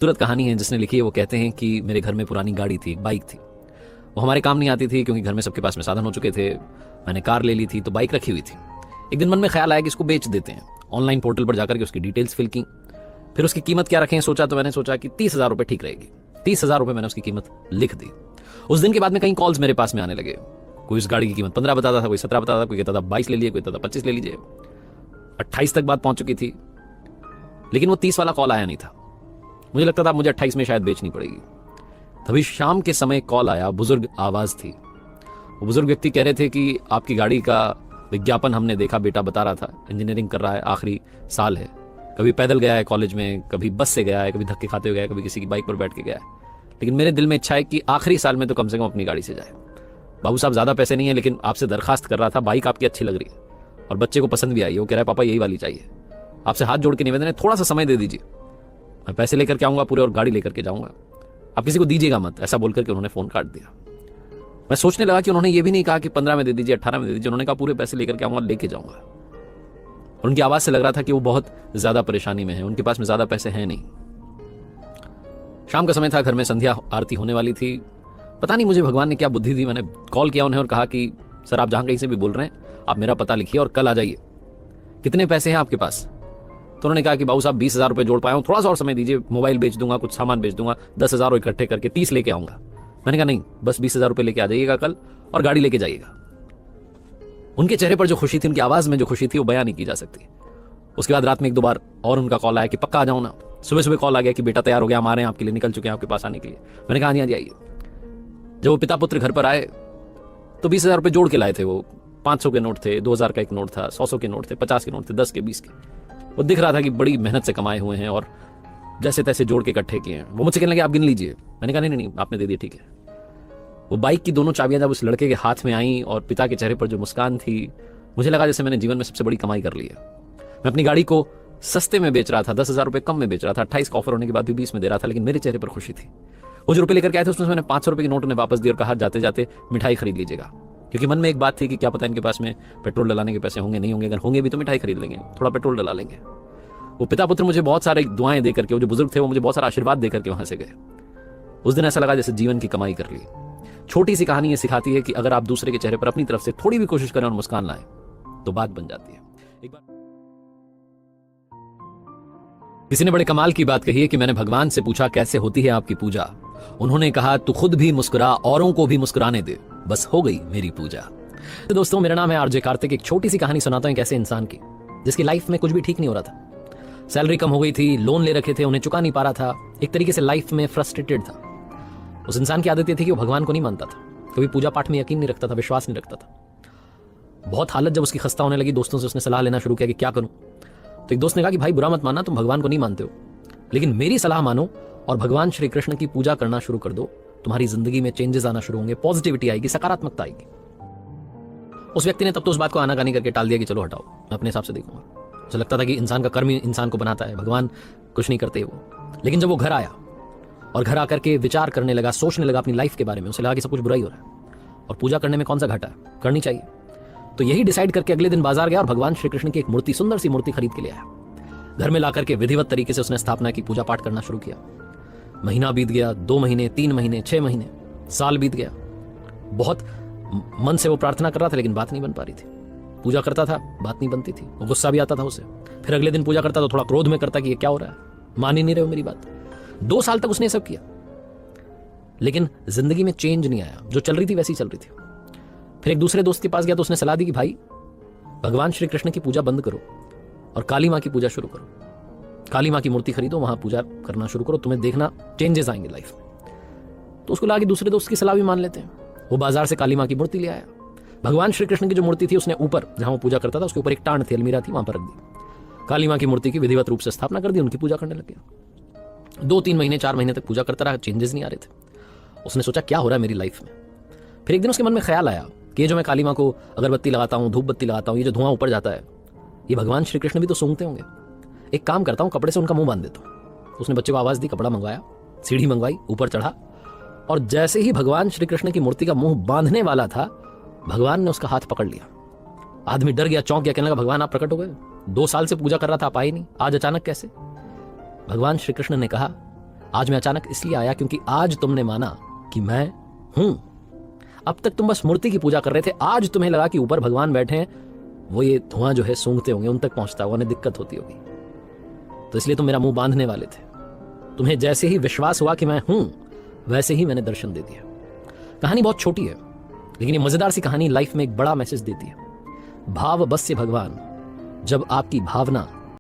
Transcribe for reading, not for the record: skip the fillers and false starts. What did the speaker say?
खूबसूरत कहानी है जिसने लिखी है। वो कहते हैं कि मेरे घर में पुरानी गाड़ी थी, बाइक थी। वो हमारे काम नहीं आती थी क्योंकि घर में सबके पास में साधन हो चुके थे। मैंने कार ले ली थी तो बाइक रखी हुई थी। एक दिन मन में ख्याल आया कि इसको बेच देते हैं। ऑनलाइन पोर्टल पर जाकर के उसकी डिटेल्स फिल की, फिर उसकी कीमत क्या रखें सोचा, तो मैंने सोचा कि 30,000 रुपये ठीक रहेगी। 30,000 रुपये मैंने उसकी कीमत लिख दी। उस दिन के बाद में कई कॉल्स मेरे पास में आने लगे। कोई इस गाड़ी की कीमत 15 बताता था, कोई 17 बताता था, कोई कहता था 22 ले लीजिए, कोई कहता था 25 ले लीजिए। 28 तक बात पहुंच चुकी थी, लेकिन वो 30 वाला कॉल आया नहीं था। मुझे लगता था मुझे 28 में शायद बेचनी पड़ेगी। तभी शाम के समय कॉल आया, बुजुर्ग आवाज थी। वो बुजुर्ग व्यक्ति कह रहे थे कि आपकी गाड़ी का विज्ञापन हमने देखा, बेटा बता रहा था, इंजीनियरिंग कर रहा है, आखिरी साल है, कभी पैदल गया है कॉलेज में, कभी बस से गया है, कभी धक्के खाते हुए गया है, कभी किसी की बाइक पर बैठ के गया है, लेकिन मेरे दिल में इच्छा है कि आखिरी साल में तो कम से कम अपनी गाड़ी से जाए। बाबू साहब ज्यादा पैसे नहीं है, लेकिन आपसे दरखास्त कर रहा था, बाइक आपकी अच्छी लग रही है और बच्चे को पसंद भी आई है। वो कह रहा है पापा यही वाली चाहिए, आपसे हाथ जोड़ के निवेदन है, थोड़ा सा समय दे दीजिए, मैं पैसे लेकर के आऊंगा पूरे और गाड़ी लेकर के जाऊंगा, आप किसी को दीजिएगा मत। ऐसा बोलकर के उन्होंने फोन काट दिया। मैं सोचने लगा कि उन्होंने ये भी नहीं कहा कि 15 में दे दीजिए, 18 में दे दीजिए, उन्होंने कहा पूरे पैसे लेकर के आऊंगा, लेके जाऊंगा। और उनकी आवाज से लग रहा था कि वो बहुत ज्यादा परेशानी में है, उनके पास में ज्यादा पैसे हैं नहीं। शाम का समय था, घर में संध्या आरती होने वाली थी। पता नहीं मुझे भगवान ने क्या बुद्धि दी, मैंने कॉल किया उन्हें और कहा कि सर आप जहां कहीं से भी बोल रहे हैं, आप मेरा पता लिखिए और कल आ जाइए। कितने पैसे हैं आपके पास? तो उन्होंने कहा कि बाबू साहब 20,000 रुपये जोड़ पाया हूं, थोड़ा सा और समय दीजिए, मोबाइल बेच दूंगा, कुछ सामान बेच दूंगा, 10,000 इकट्ठे करके 30 लेके आऊंगा। मैंने कहा नहीं, बस 20,000 रुपये लेके आ जाइएगा कल और गाड़ी लेके जाइएगा। उनके चेहरे पर जो खुशी थी, उनकी आवाज में जो खुशी थी, वो बयान नहीं की जा सकती। उसके बाद रात में 1-2 बार और उनका कॉल आया कि पक्का आ जाओ ना। सुबह सुबह कॉल आ गया कि बेटा तैयार हो गया, हम आ रहे हैं आपके लिए, निकल चुके हैं आपके पास आने के लिए। मैंने कहा हाँ जी आइए। जब वो पिता पुत्र घर पर आए तो 20,000 रुपये जोड़ के लाए थे। वो 500 के नोट थे, 2,000 का एक नोट था, 100 के नोट थे, 50 के नोट थे, 10 के, 20 के। वो दिख रहा था कि बड़ी मेहनत से कमाए हुए हैं और जैसे तैसे जोड़ के इकट्ठे किए हैं। वो मुझसे कहने लगे आप गिन लीजिए। मैंने कहा नहीं नहीं आपने दे दिया, ठीक है। वो बाइक की दोनों चाबियां जब उस लड़के के हाथ में आई और पिता के चेहरे पर जो मुस्कान थी, मुझे लगा जैसे मैंने जीवन में सबसे बड़ी कमाई कर ली है। मैं अपनी गाड़ी को सस्ते में बेच रहा था, 10,000 रुपये कम में बेच रहा था, 28 का ऑफर होने के बाद भी 20 में दे रहा था, लेकिन मेरे चेहरे पर खुशी थी। वो जो रुपये लेकर के आए थे उसमें मैंने 500 रुपये के नोट उन्हें वापस दिए और कहा जाते जाते मिठाई खरीद लीजिएगा, क्योंकि मन में एक बात थी कि क्या पता इनके पास में पेट्रोल डलाने के पैसे होंगे, नहीं होंगे, अगर होंगे भी तो मिठाई खरीद लेंगे, थोड़ा पेट्रोल डला लेंगे। वो पिता पुत्र मुझे बहुत सारे दुआएं देकर के, वो जो बुजुर्ग थे वो मुझे बहुत सारा आशीर्वाद देकर के वहां से गए। उस दिन ऐसा लगा जैसे जीवन की कमाई कर ली। छोटी सी कहानी ये सिखाती है कि अगर आप दूसरे के चेहरे पर अपनी तरफ से थोड़ी भी कोशिश करें और मुस्कान लाएं तो बात बन जाती है। एक बार किसी ने बड़े कमाल की बात कही है कि मैंने भगवान से पूछा कैसे होती है आपकी पूजा। उन्होंने कहा तू खुद भी मुस्कुरा, औरों को भी मुस्कुराने दे, बस हो गई मेरी पूजा। तो दोस्तों मेरा नाम है आरजे कार्तिक। एक छोटी सी कहानी सुनाता हूं एक ऐसे इंसान की जिसकी लाइफ में कुछ भी ठीक नहीं हो रहा था। सैलरी कम हो गई थी, लोन ले रखे थे, उन्हें चुका नहीं पा रहा था, एक तरीके से लाइफ में फ्रस्ट्रेटेड था। उस इंसान की आदत ये थी कि वो भगवान को नहीं मानता था, कभी पूजा पाठ में यकीन नहीं रखता था, विश्वास नहीं रखता था। बहुत हालत जब उसकी खस्ता होने लगी, दोस्तों से उसने सलाह लेना शुरू किया कि क्या करूं। तो एक दोस्त ने कहा कि भाई बुरा मत मानना, तुम भगवान को नहीं मानते हो, लेकिन मेरी सलाह मानो और भगवान श्री कृष्ण की पूजा करना शुरू कर दो, तुम्हारी जिंदगी में चेंजेस आना शुरू होंगे, पॉजिटिविटी आएगी, सकारात्मकता आएगी। उस व्यक्ति ने तब तो उस बात को आनाकानी करके टाल दिया कि चलो हटाओ, मैं अपने हिसाब से देखूंगा। उसे लगता था कि इंसान का कर्म ही इंसान को बनाता है, भगवान कुछ नहीं करते वो। लेकिन जब वो घर आया और घर आकर के विचार करने लगा, सोचने लगा अपनी लाइफ के बारे में, उसे लगा कि सब कुछ बुरा ही हो रहा है और पूजा करने में कौन सा घाटा है, करनी चाहिए। तो यही डिसाइड करके अगले दिन बाजार गया और भगवान श्री कृष्ण की एक मूर्ति, सुंदर सी मूर्ति खरीद के ले आया। घर में ला करके विधिवत तरीके से उसने स्थापना की, पूजा पाठ करना शुरू किया। महीना बीत गया, 2 महीने, 3 महीने, 6 महीने, साल बीत गया। बहुत मन से वो प्रार्थना कर रहा था लेकिन बात नहीं बन पा रही थी। पूजा करता था, बात नहीं बनती थी, वो गुस्सा भी आता था उसे। फिर अगले दिन पूजा करता तो थोड़ा क्रोध में करता कि ये क्या हो रहा है, मान ही नहीं रहे हो मेरी बात। 2 साल तक उसने सब किया, लेकिन जिंदगी में चेंज नहीं आया, जो चल रही थी वैसी चल रही थी। फिर एक दूसरे दोस्त के पास गया तो उसने सलाह दी कि भाई भगवान श्री कृष्ण की पूजा बंद करो और काली माँ की पूजा शुरू करो। काली माँ की मूर्ति खरीदो, वहां पूजा करना शुरू करो, तुम्हें देखना चेंजेस आएंगे लाइफ में। तो उसको लगा कि दूसरे दोस्त की सलाह भी मान लेते हैं। वो बाजार से काली माँ की मूर्ति ले आया। भगवान श्री कृष्ण की जो मूर्ति थी उसने ऊपर, जहां वो पूजा करता था उसके ऊपर एक टांड थी, अलमीरा थी, वहां पर रख दी। काली माँ की मूर्ति की विधिवत रूप से स्थापना कर दी, उनकी पूजा करने लग गया। 2-3 महीने, 4 महीने तक पूजा करता रहा, चेंजेस नहीं आ रहे थे। उसने सोचा क्या हो रहा है मेरी लाइफ में। फिर एक दिन उसके मन में ख्याल आया कि ये जो मैं काली माँ को अगरबत्ती लगाता हूँ, धूप बत्ती लगाता हूँ, ये जो धुआं ऊपर जाता है, ये भगवान श्री कृष्ण भी तो सूंघते होंगे। एक काम करता हूँ, कपड़े से उनका मुंह बांध देता हूँ। उसने बच्चे को आवाज दी, कपड़ा मंगवाया, सीढ़ी मंगवाई, ऊपर चढ़ा और जैसे ही भगवान श्री कृष्ण की मूर्ति का मुंह बांधने वाला था, भगवान ने उसका हाथ पकड़ लिया। आदमी डर गया, चौंक गया, कहने लगा भगवान आप प्रकट हो गए, 2 साल से पूजा कर रहा था, आप आए नहीं, आज अचानक कैसे? भगवान श्री कृष्ण ने कहा आज मैं अचानक इसलिए आया क्योंकि आज तुमने माना कि मैं हूं। अब तक तुम बस मूर्ति की पूजा कर रहे थे, आज तुम्हें लगा कि ऊपर भगवान बैठे हैं, वो ये धुआं जो है सूंघते होंगे, उन तक पहुंचता होगा, उन्हें दिक्कत होती होगी, तो इसलिए तुम मेरा मुंह बांधने वाले थे। तुम्हें जैसे ही विश्वास हुआ कि मैं हूं, वैसे ही मैंने दर्शन दे दिया। कहानी बहुत छोटी है, लेकिन ये मजेदार सी कहानी लाइफ में एक बड़ा मैसेज देती है। भाव बस्य भगवान। जब आपकी भावना